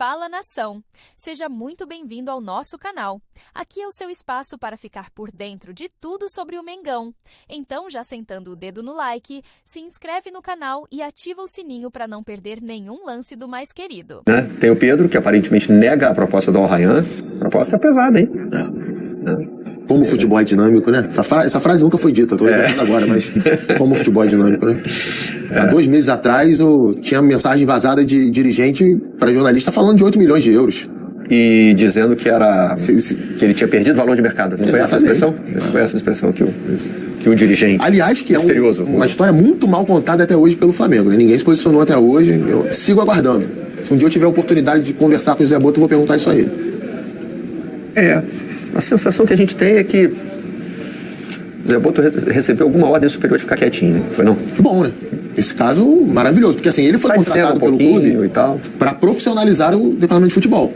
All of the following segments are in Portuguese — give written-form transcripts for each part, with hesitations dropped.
Fala Nação! Seja muito bem-vindo ao nosso canal. Aqui é o seu espaço para ficar por dentro de tudo sobre o Mengão. Então, já sentando o dedo no like, se inscreve no canal e ativa o sininho para não perder nenhum lance do mais querido. Tem o Pedro, que aparentemente nega a proposta do Al Rayyan. A proposta é pesada, hein? Como o futebol é dinâmico, né? Essa frase nunca foi dita, tô lembrando agora, mas como o futebol é dinâmico, né? Há 2 meses atrás, eu tinha mensagem vazada de dirigente para jornalista falando de 8 milhões de euros. E dizendo que ele tinha perdido valor de mercado. Não foi essa a expressão? Foi essa a expressão que o dirigente. Aliás, que misterioso, uma história muito mal contada até hoje pelo Flamengo, né? Ninguém se posicionou até hoje. Eu sigo aguardando. Se um dia eu tiver a oportunidade de conversar com o Zé Boto, eu vou perguntar isso a ele. A sensação que a gente tem é que o Zé Boto recebeu alguma ordem superior de ficar quietinho, né? Foi não? Que bom, né? Esse caso maravilhoso, porque assim, ele foi contratado pelo clube para profissionalizar o departamento de futebol.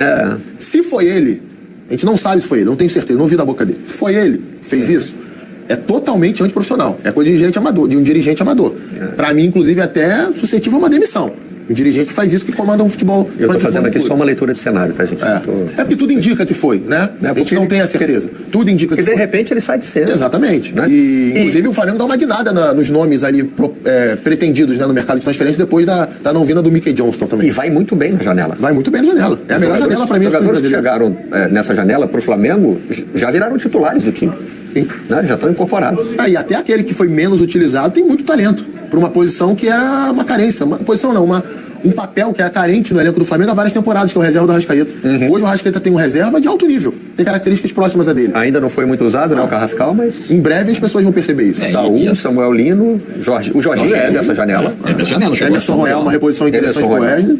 Se foi ele, a gente não sabe se foi ele, não tenho certeza, não ouvi da boca dele. Se foi ele que fez isso, é totalmente antiprofissional. É coisa de um dirigente amador. Para mim, inclusive, até suscetível a uma demissão. Um dirigente que faz isso, que comanda um futebol. Eu tô fazendo aqui só uma leitura de cenário, tá, gente? É porque tudo indica que foi, né? A gente não tem a certeza. Tudo indica que foi. E de repente ele sai de cena. Exatamente. Né? E, inclusive, o Flamengo dá uma guinada nos nomes ali pretendidos, né, no mercado de transferência, depois da não vinda do Mickey Johnston também. E vai muito bem na janela. Vai muito bem na janela. É a melhor janela para mim. Os jogadores que chegaram nessa janela pro Flamengo já viraram titulares do time. Sim. Né? Já estão incorporados. E até aquele que foi menos utilizado tem muito talento. Por uma posição que era uma carência. Uma posição não, um papel que era carente no elenco do Flamengo há várias temporadas, que é o reserva do Arrascaeta. Hoje o Arrascaeta tem um reserva de alto nível. Tem características próximas a dele. Ainda não foi muito usado, né, o Carrascal, mas... Em breve as pessoas vão perceber isso. Saúl, Samuel Lino, o Jorginho é dessa janela. É dessa janela. Emerson Royal, uma reposição interessante com o Wesley.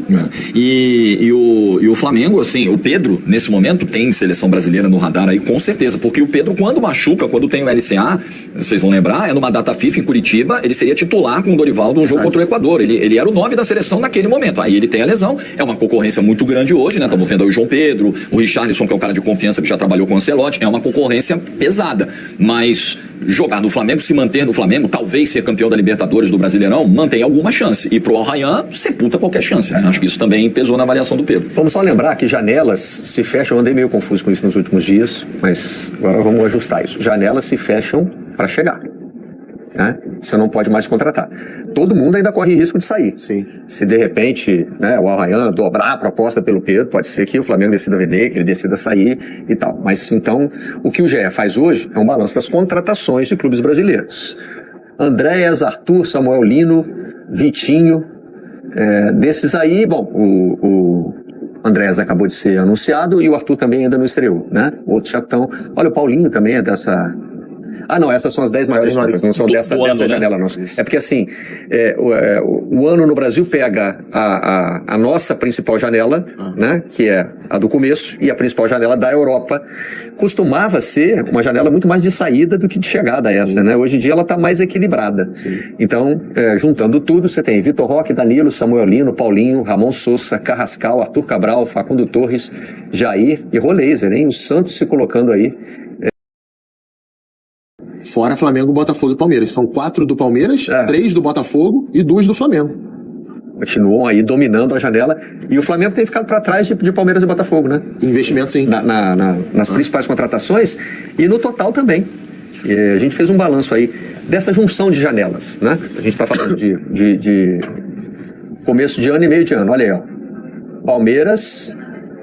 E o Flamengo, assim, o Pedro, nesse momento, tem seleção brasileira no radar aí, com certeza. Porque o Pedro, quando machuca, quando tem o LCA, vocês vão lembrar, é numa data FIFA em Curitiba, ele seria titular com o Dorival num jogo contra o Equador. Ele era o 9 da seleção naquele momento. Aí ele tem a lesão, é uma concorrência muito grande hoje, né? Estamos vendo aí o João Pedro, o Richarlison, que é um cara de confiança que já trabalhou com o Ancelotti, é uma concorrência pesada. Mas jogar no Flamengo, se manter no Flamengo, talvez ser campeão da Libertadores do Brasileirão, mantém alguma chance. E pro Al Rayyan, sepulta qualquer chance. Né? Acho que isso também pesou na avaliação do Pedro. Vamos só lembrar que janelas se fecham, eu andei meio confuso com isso nos últimos dias, mas agora vamos ajustar isso. Janelas se fecham para chegar. Né? Você não pode mais contratar. Todo mundo ainda corre risco de sair. Sim. Se de repente, né, o Al Rayyan dobrar a proposta pelo Pedro, pode ser que o Flamengo decida vender, que ele decida sair e tal. Mas então, o que o GE faz hoje é um balanço das contratações de clubes brasileiros. Andréas, Arthur, Samuel Lino, Vitinho, desses aí, bom, o Andréas acabou de ser anunciado e o Arthur também ainda não estreou, né? Outros já estão. Olha, o Paulinho também é dessa... não, essas são as 10 maiores compras, não são dessa janela, não. É porque assim, o ano no Brasil pega a nossa principal janela, né, que é a do começo, e a principal janela da Europa. Costumava ser uma janela muito mais de saída do que de chegada essa, né? Hoje em dia ela está mais equilibrada. Então, juntando tudo, você tem Vitor Roque, Danilo, Samuel Lino, Paulinho, Ramon Sousa, Carrascal, Arthur Cabral, Facundo Torres, Jair e Roleiser, hein? O Santos se colocando aí. Fora Flamengo, Botafogo e Palmeiras. São 4 do Palmeiras, 3 do Botafogo e 2 do Flamengo. Continuam aí dominando a janela. E o Flamengo tem ficado para trás de Palmeiras e Botafogo, né? Investimento, sim. Nas principais contratações e no total também. E a gente fez um balanço aí dessa junção de janelas, né? A gente está falando de começo de ano e meio de ano. Olha aí, ó. Palmeiras,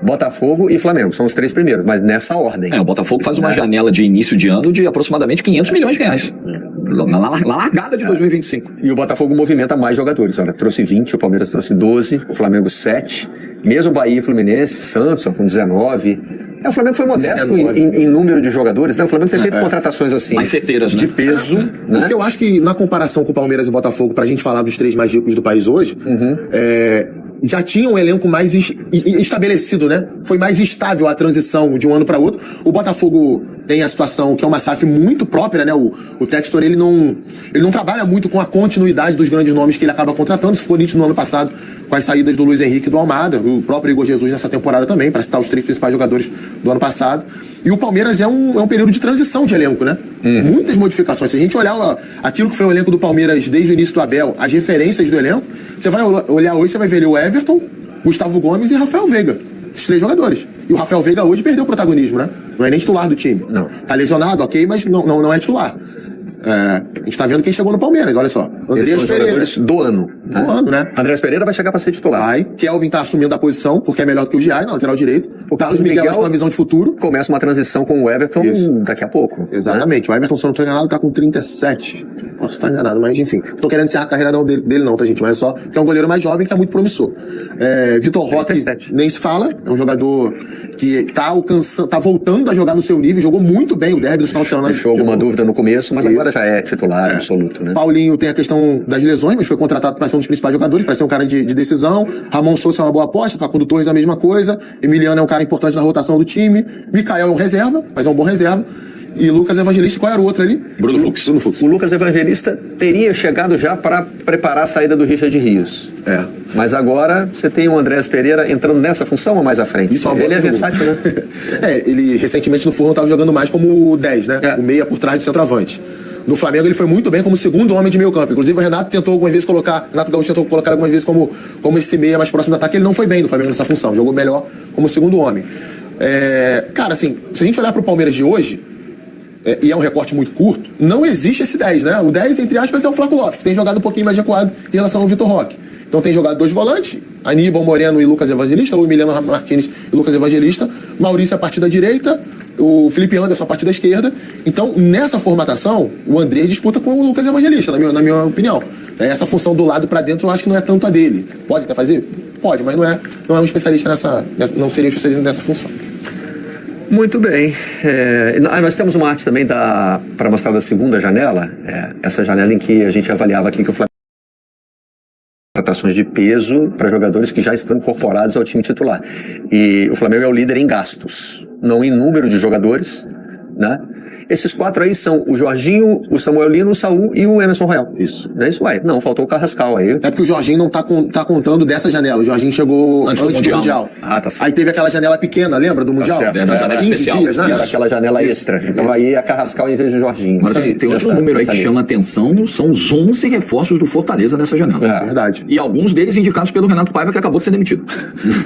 Botafogo e Flamengo, são os 3 primeiros, mas nessa ordem. O Botafogo faz uma janela de início de ano de aproximadamente 500 milhões de reais. Na largada de 2025. E o Botafogo movimenta mais jogadores. Olha, trouxe 20, o Palmeiras trouxe 12, o Flamengo 7, mesmo Bahia e Fluminense, Santos com 19. O Flamengo foi modesto em número de jogadores, né? O Flamengo tem feito contratações assim, mais certeiras, de peso. Né? Porque eu acho que na comparação com o Palmeiras e o Botafogo, pra gente falar dos 3 mais ricos do país hoje, já tinha um elenco mais estabelecido, né? Foi mais estável a transição de um ano para outro. O Botafogo tem a situação que é uma SAF muito própria, né? O Textor, ele não trabalha muito com a continuidade dos grandes nomes que ele acaba contratando. Isso ficou nítido no ano passado com as saídas do Luiz Henrique e do Almada, o próprio Igor Jesus nessa temporada também, para citar os 3 principais jogadores do ano passado. E o Palmeiras é um período de transição de elenco, né? Muitas modificações. Se a gente olhar aquilo que foi o elenco do Palmeiras desde o início do Abel, as referências do elenco, você vai olhar hoje, você vai ver o Everton, Gustavo Gomes e Rafael Veiga. Esses 3 jogadores. E o Rafael Veiga hoje perdeu o protagonismo, né? Não é nem titular do time. Não. Tá lesionado, ok, mas não é titular. A gente tá vendo quem chegou no Palmeiras, olha só. Esses são os jogadores do ano. Do ano, né? Andrés Pereira vai chegar para ser titular. Vai. Kelvin tá assumindo a posição, porque é melhor do que o Giai, na lateral direito. O Carlos Miguel com uma visão de futuro. Começa uma transição com o Everton daqui a pouco. Exatamente. Né? O Everton, se eu não tô enganado, tá com 37. Posso estar enganado, mas enfim. Não tô querendo encerrar a carreira dele não, tá, gente? Mas só que é um goleiro mais jovem que tá muito promissor. Vitor Roque, nem se fala. É um jogador que tá voltando a jogar no seu nível. Jogou muito bem o derby do final de semana. Deixou alguma dúvida no começo, mas agora já é titular absoluto, né? Paulinho tem a questão das lesões, mas foi contratado para ser um dos principais jogadores, para ser um cara de decisão. Ramon Souza é uma boa aposta, Facundo Torres a mesma coisa. Emiliano é um cara importante na rotação do time. Mikael é um reserva, mas é um bom reserva. E Lucas Evangelista, qual era o outro ali? Bruno Fux. O Lucas Evangelista teria chegado já para preparar a saída do Richard Rios. Mas agora você tem o Andrés Pereira entrando nessa função ou mais à frente? Isso ele é versátil, né? Ele recentemente no Furlan estava jogando mais como 10, né? O meia por trás do centroavante. No Flamengo ele foi muito bem como segundo homem de meio campo. Inclusive o Renato Gaúcho tentou colocar algumas vezes como esse meia mais próximo do ataque. Ele não foi bem no Flamengo nessa função. Jogou melhor como segundo homem. Cara, assim, se a gente olhar pro Palmeiras de hoje, e é um recorte muito curto, não existe esse 10, né? O 10, entre aspas, é o Flaco Lopes, que tem jogado um pouquinho mais recuado em relação ao Vitor Roque. Então tem jogado 2 volantes, Aníbal Moreno e Lucas Evangelista, ou Emiliano Martins e Lucas Evangelista, Maurício a partir da direita, o Felipe Anderson a partir da esquerda. Então, nessa formatação, o André disputa com o Lucas Evangelista, na minha opinião. Essa função do lado para dentro, eu acho que não é tanto a dele. Pode até fazer? Pode, mas não é um especialista não seria um especialista nessa função. Muito bem. Nós temos uma arte também para mostrar da segunda janela, essa janela em que a gente avaliava aqui que o Flamengo contratações de peso para jogadores que já estão incorporados ao time titular. E o Flamengo é o líder em gastos, não em número de jogadores, né? Esses 4 aí são o Jorginho, o Samuel Lino, o Saul e o Emerson Royal. Isso. É isso aí. Não, faltou o Carrascal aí. É porque o Jorginho não tá contando dessa janela. O Jorginho chegou antes do Mundial. Ah, tá certo. Aí teve aquela janela pequena, lembra do Mundial? Tá certo. Da janela 15 especial. dias, né? Era aquela janela extra. Então aí é Carrascal em vez de Jorginho. Agora, tem outro número aí que chama atenção, são os 11 reforços do Fortaleza nessa janela. Verdade. E alguns deles indicados pelo Renato Paiva, que acabou de ser demitido.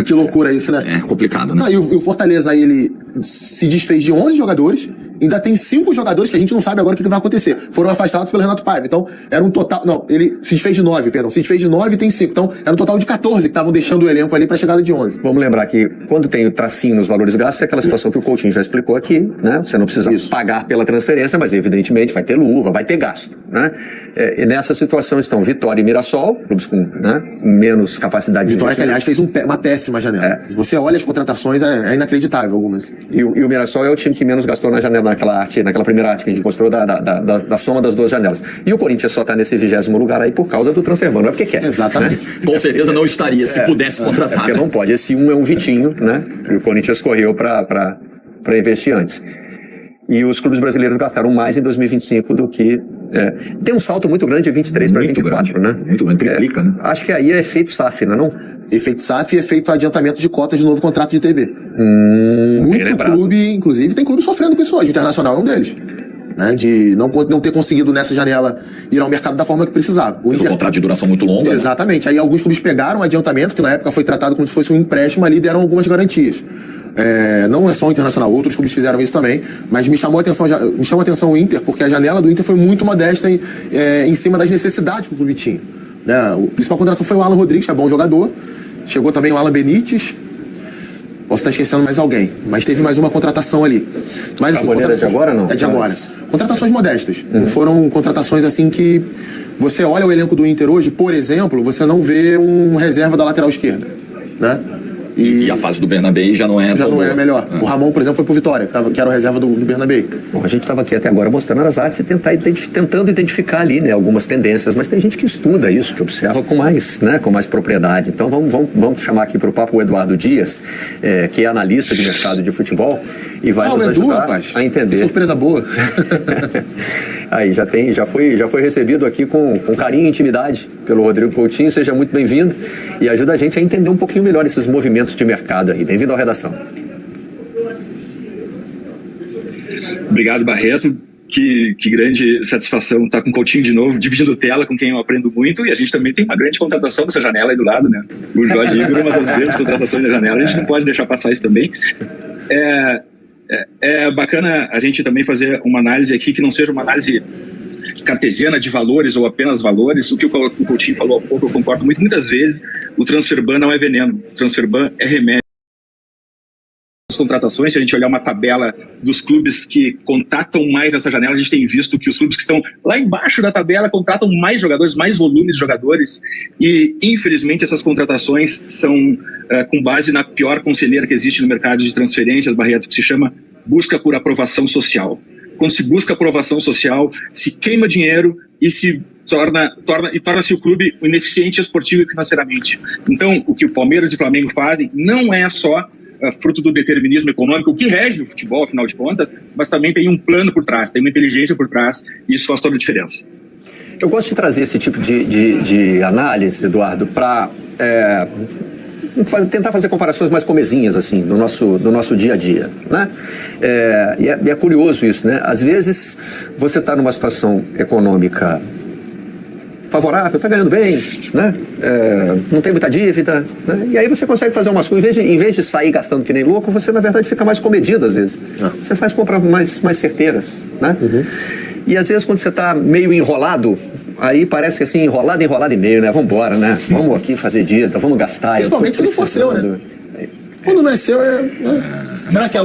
Que loucura isso, né? É complicado, né? E o Fortaleza aí, ele se desfez de 11 jogadores, ainda tem 5 jogadores que a gente não sabe agora o que vai acontecer. Foram afastados pelo Renato Paiva. Então, era um total... Não, ele se desfez de 9, perdão. Se desfez de 9 e tem 5. Então, era um total de 14 que estavam deixando o elenco ali para a chegada de 11. Vamos lembrar que quando tem o tracinho nos valores gastos, é aquela situação que o Coutinho já explicou aqui, né? Você não precisa pagar pela transferência, mas evidentemente vai ter luva, vai ter gasto, né? E nessa situação estão Vitória e Mirassol, clubes com menos capacidade Vitória, de que aliás fez uma péssima janela. Você olha as contratações, é inacreditável algumas. E o Mirassol é o time que menos gastou na janela, naquela primeira arte que a gente mostrou da soma das 2 janelas. E o Corinthians só está nesse 20º lugar aí por causa do transferban, não é porque quer. Exatamente. Né? Com certeza não estaria se pudesse contratar. Porque não pode. Esse é um Vitinho, né? Que o Corinthians correu para investir antes. E os clubes brasileiros gastaram mais em 2025 do que... tem um salto muito grande de 23 para 24, grande, né? Muito grande, triplica, né? Acho que aí é efeito SAF, não é não? Efeito SAF e efeito adiantamento de cotas de novo contrato de TV. Muito clube, inclusive, tem clube sofrendo com isso hoje. O Internacional é um deles. Né, de não ter conseguido nessa janela ir ao mercado da forma que precisava. Um contrato de duração muito longa. Exatamente. Né? Aí alguns clubes pegaram o adiantamento, que na época foi tratado como se fosse um empréstimo, ali deram algumas garantias. Não é só o Internacional, outros clubes fizeram isso também, mas me chama a atenção o Inter, porque a janela do Inter foi muito modesta em cima das necessidades que o clube tinha. Né? A principal contratação foi o Alan Rodrigues, que é bom jogador. Chegou também o Alan Benítez. Posso estar esquecendo mais alguém, mas teve mais uma contratação ali. Mas, assim, é de agora não? É de agora. Contratações modestas. Foram contratações assim que você olha o elenco do Inter hoje, por exemplo, você não vê um reserva da lateral esquerda, né? E a fase do Bernabéi já não é a melhor. O Ramon, por exemplo, foi pro Vitória, que era o reserva do Bernabéi. Bom, a gente estava aqui até agora mostrando as artes e tentando identificar ali, né, algumas tendências, mas tem gente que estuda isso, que observa com mais propriedade. Então vamos chamar aqui para o papo o Eduardo Dias, que é analista de mercado de futebol e vai nos ajudar a entender. Que surpresa boa. Aí já foi recebido aqui com carinho e intimidade pelo Rodrigo Coutinho. Seja muito bem-vindo e ajuda a gente a entender um pouquinho melhor esses movimentos de mercado aí. Bem-vindo à redação. Obrigado, Barreto. Que grande satisfação estar com o Coutinho de novo, dividindo tela com quem eu aprendo muito, e a gente também tem uma grande contratação dessa janela aí do lado, né? O Jorge Igor é uma das grandes contratações da janela, a gente não pode deixar passar isso também. É bacana a gente também fazer uma análise aqui que não seja uma análise cartesiana de valores ou apenas valores. O que o Coutinho falou há pouco, eu concordo muito. Muitas vezes o transferban não é veneno, o transferban é remédio. As contratações, se a gente olhar uma tabela dos clubes que contratam mais nessa janela, a gente tem visto que os clubes que estão lá embaixo da tabela contratam mais jogadores, mais volume de jogadores, e infelizmente essas contratações são com base na pior conselheira que existe no mercado de transferências, Barreto, que se chama busca por aprovação social. Quando se busca aprovação social, se queima dinheiro e se torna-se o clube ineficiente esportivo e financeiramente. Então, o que o Palmeiras e o Flamengo fazem não é só fruto do determinismo econômico, que rege o futebol, afinal de contas, mas também tem um plano por trás, tem uma inteligência por trás, e isso faz toda a diferença. Eu gosto de trazer esse tipo de análise, Eduardo, para tentar fazer comparações mais comezinhas, assim, do nosso dia a dia, né? E é curioso isso, né? Às vezes você está numa situação econômica favorável, está ganhando bem, né? Não tem muita dívida, né? E aí você consegue fazer umas coisas, em vez de sair gastando que nem louco, você na verdade fica mais comedido às vezes. Você faz compras mais certeiras, né? E às vezes quando você está meio enrolado, aí parece que assim, enrolado e meio, né? Vamos embora, né? Vamos aqui fazer dívida, vamos gastar. Principalmente se não for seu, né? Quando não é seu, Será que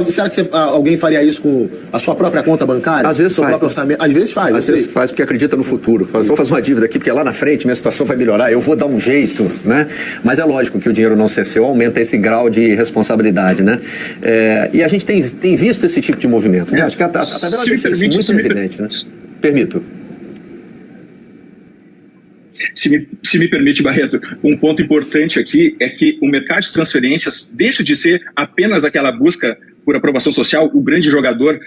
alguém faria isso com a sua própria conta bancária? Às vezes faz. Às vezes faz. Às vezes faz porque acredita no futuro. Vou fazer uma dívida aqui porque lá na frente minha situação vai melhorar, eu vou dar um jeito, né? Mas é lógico que o dinheiro não ser seu aumenta esse grau de responsabilidade, né? E a gente tem visto esse tipo de movimento, né? Acho que a tabela deixa isso muito evidente, né? Permito. Se me permite, Barreto, um ponto importante aqui é que o mercado de transferências deixa de ser apenas aquela busca por aprovação social, o grande jogador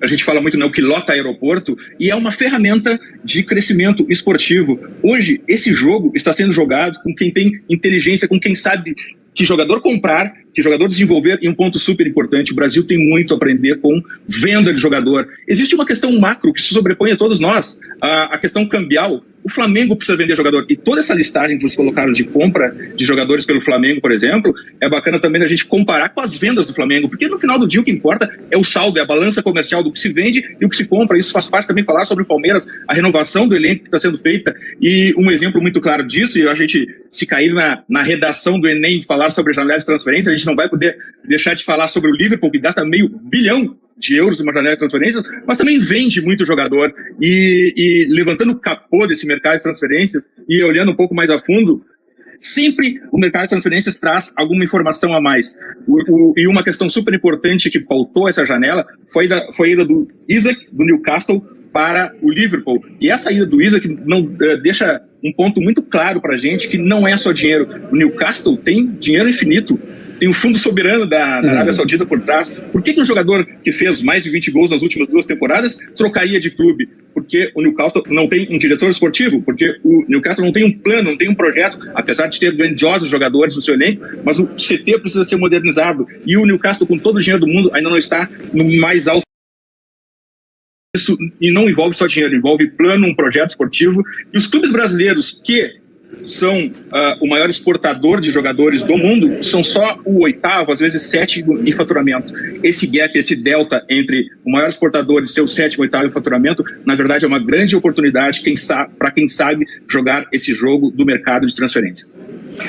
a gente fala muito, né, o que lota aeroporto, e é uma ferramenta de crescimento esportivo. Hoje, esse jogo está sendo jogado com quem tem inteligência, com quem sabe que jogador comprar, que jogador desenvolver, e um ponto super importante, o Brasil tem muito a aprender com venda de jogador. Existe uma questão macro que se sobrepõe a todos nós, a questão cambial. O Flamengo precisa vender jogador, e toda essa listagem que vocês colocaram de compra de jogadores pelo Flamengo, por exemplo, é bacana também a gente comparar com as vendas do Flamengo, porque no final do dia o que importa é o saldo, é a balança comercial do que se vende e o que se compra. Isso faz parte também falar sobre o Palmeiras, a renovação do elenco que está sendo feita, e um exemplo muito claro disso, e a gente, se cair na redação do Enem falar sobre janela de transferência, a gente não vai poder deixar de falar sobre o Liverpool, que gasta $500 milhão de euros numa janela de transferências, mas também vende muito jogador, e levantando o capô desse mercado de transferências e olhando um pouco mais a fundo, sempre o mercado de transferências traz alguma informação a mais. E uma questão super importante que pautou essa janela foi a ida do Isak, do Newcastle, para o Liverpool. E essa ida do Isak deixa um ponto muito claro para a gente, que não é só dinheiro. O Newcastle tem dinheiro infinito, tem um fundo soberano da Arábia Saudita por trás. Por que um jogador que fez mais de 20 gols nas últimas 2 temporadas trocaria de clube? Porque o Newcastle não tem um diretor esportivo, porque o Newcastle não tem um plano, não tem um projeto, apesar de ter grandiosos jogadores no seu elenco, mas o CT precisa ser modernizado. E o Newcastle, com todo o dinheiro do mundo, ainda não está no mais alto. Isso, e não envolve só dinheiro, envolve plano, um projeto esportivo. E os clubes brasileiros que são o maior exportador de jogadores do mundo, são só o 8º, às vezes 7º em faturamento. Esse gap, esse delta entre o maior exportador e seu 7º, 8º em faturamento, na verdade é uma grande oportunidade para quem sabe jogar esse jogo do mercado de transferência.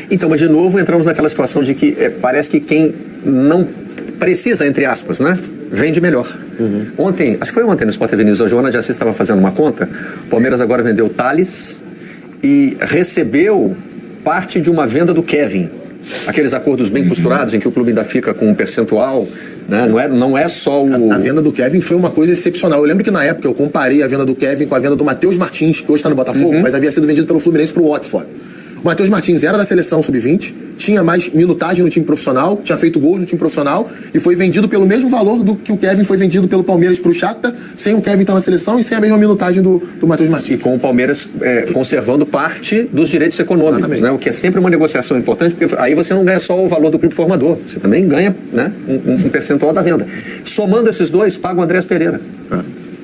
Então, mas de novo entramos naquela situação de que parece que quem não precisa, entre aspas, né, vende melhor. Ontem, acho que foi ontem no Sport TV News, a Joana de Assis estava fazendo uma conta, o Palmeiras agora vendeu o Thales e recebeu parte de uma venda do Kevin. Aqueles acordos bem costurados em que o clube ainda fica com um percentual, né? Não é só o... A venda do Kevin foi uma coisa excepcional. Eu lembro que na época eu comparei a venda do Kevin com a venda do Matheus Martins, que hoje está no Botafogo, mas havia sido vendido pelo Fluminense para o Watford. O Matheus Martins era da seleção sub-20, tinha mais minutagem no time profissional, tinha feito gols no time profissional e foi vendido pelo mesmo valor do que o Kevin foi vendido pelo Palmeiras pro Shakhtar, sem o Kevin estar na seleção e sem a mesma minutagem do Matheus Martins. E com o Palmeiras conservando parte dos direitos econômicos, né? O que é sempre uma negociação importante, porque aí você não ganha só o valor do clube formador, você também ganha, né, um percentual da venda. Somando esses dois, paga o Andrés Pereira.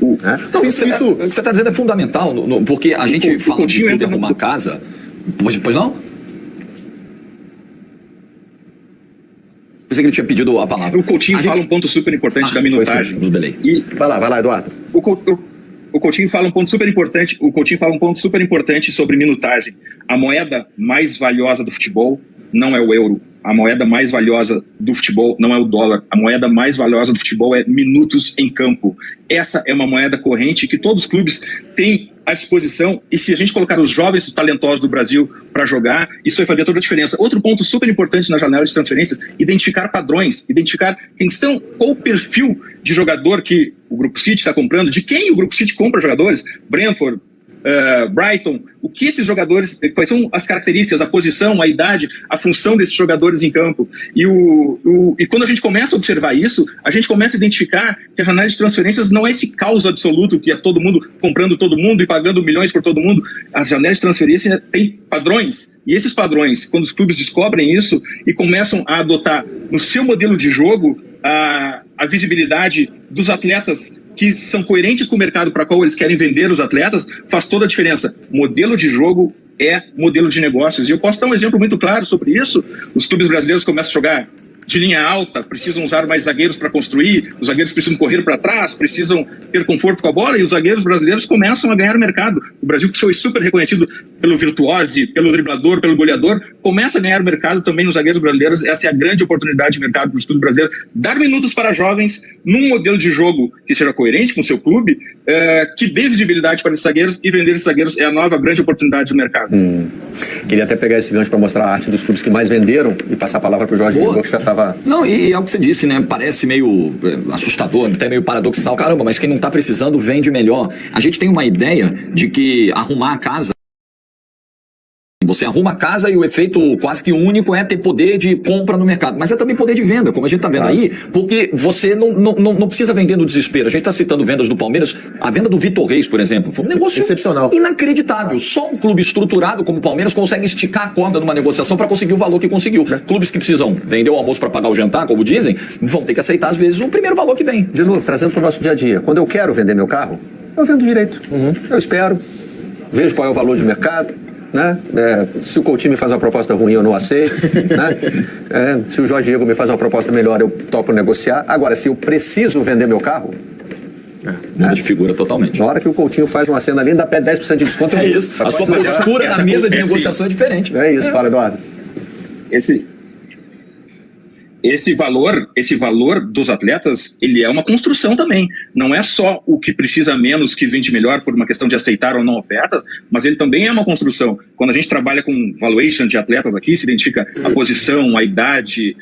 Não, isso... O que você está dizendo é fundamental, porque a gente fala de tudo arrumar casa. Pois não? Pensei que ele tinha pedido a palavra. O Coutinho fala um ponto super importante da minutagem. Vai lá, Eduardo. O Coutinho fala um ponto super importante. O Coutinho fala um ponto super importante sobre minutagem. A moeda mais valiosa do futebol não é o euro. A moeda mais valiosa do futebol não é o dólar. A moeda mais valiosa do futebol é minutos em campo. Essa é uma moeda corrente que todos os clubes têm à disposição, e se a gente colocar os jovens talentosos do Brasil para jogar, isso vai fazer toda a diferença. Outro ponto super importante na janela de transferências: identificar padrões, identificar qual o perfil de jogador que o Grupo City está comprando, de quem o Grupo City compra jogadores, Brentford, Brighton, o que esses jogadores, quais são as características, a posição, a idade, a função desses jogadores em campo. E quando a gente começa a observar isso, a gente começa a identificar que a janela de transferências não é esse caos absoluto que é todo mundo comprando todo mundo e pagando milhões por todo mundo. A janela de transferência tem padrões, e esses padrões, quando os clubes descobrem isso e começam a adotar no seu modelo de jogo a visibilidade dos atletas que são coerentes com o mercado para qual eles querem vender os atletas, faz toda a diferença. Modelo de jogo é modelo de negócios. E eu posso dar um exemplo muito claro sobre isso. Os clubes brasileiros começam a jogar de linha alta, precisam usar mais zagueiros para construir, os zagueiros precisam correr para trás, precisam ter conforto com a bola, e os zagueiros brasileiros começam a ganhar mercado. O Brasil, que foi super reconhecido pelo virtuose, pelo driblador, pelo goleador, começa a ganhar mercado também nos zagueiros brasileiros. Essa é a grande oportunidade de mercado para os clubes brasileiros. Dar minutos para jovens num modelo de jogo que seja coerente com o seu clube, que dê visibilidade para esses zagueiros, e vender esses zagueiros é a nova grande oportunidade do mercado. Queria até pegar esse gancho para mostrar a arte dos clubes que mais venderam e passar a palavra para o Jorge Igor, que já estava... Não, e é o que você disse, né? Parece meio assustador, até meio paradoxal. Caramba, mas quem não está precisando vende melhor. A gente tem uma ideia de que arrumar a casa... Você arruma a casa e o efeito quase que único é ter poder de compra no mercado. Mas é também poder de venda, como a gente está vendo aí, porque você não precisa vender no desespero. A gente está citando vendas do Palmeiras. A venda do Vitor Reis, por exemplo, foi um negócio excepcional, inacreditável. Só um clube estruturado como o Palmeiras consegue esticar a corda numa negociação para conseguir o valor que conseguiu. Clubes que precisam vender o almoço para pagar o jantar, como dizem, vão ter que aceitar, às vezes, o primeiro valor que vem. De novo, trazendo para o nosso dia a dia. Quando eu quero vender meu carro, eu vendo direito. Eu espero, vejo qual é o valor de mercado. Né? Se o Coutinho me faz uma proposta ruim, eu não aceito. Né? Se o Jorge Igor me faz uma proposta melhor, eu topo negociar. Agora, se eu preciso vender meu carro, muda de figura totalmente. Na hora que o Coutinho faz uma cena ali, ainda pede 10% de desconto. É isso. A sua postura na mesa de negociação é diferente. É isso, fala, Eduardo. Esse valor dos atletas, ele é uma construção também. Não é só o que precisa menos que vende melhor por uma questão de aceitar ou não ofertas, mas ele também é uma construção. Quando a gente trabalha com valuation de atletas aqui, se identifica a posição, a idade,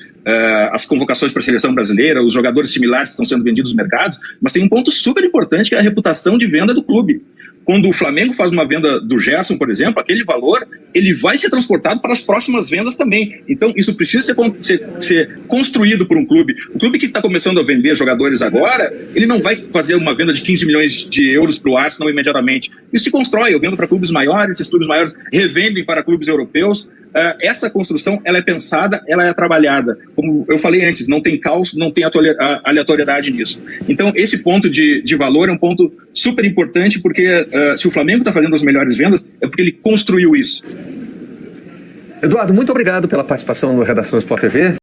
as convocações para a seleção brasileira, os jogadores similares que estão sendo vendidos nos mercados, mas tem um ponto super importante que é a reputação de venda do clube. Quando o Flamengo faz uma venda do Gerson, por exemplo, aquele valor, ele vai ser transportado para as próximas vendas também. Então, isso precisa ser construído por um clube. O clube que está começando a vender jogadores agora, ele não vai fazer uma venda de 15 milhões de euros para o Arsenal imediatamente. Isso se constrói, eu vendo para clubes maiores, esses clubes maiores revendem para clubes europeus. Essa construção, ela é pensada, ela é trabalhada. Como eu falei antes, não tem caos, não tem aleatoriedade nisso. Então, esse ponto de valor é um ponto super importante, porque se o Flamengo está fazendo as melhores vendas, é porque ele construiu isso. Eduardo, muito obrigado pela participação no Redação Sport TV.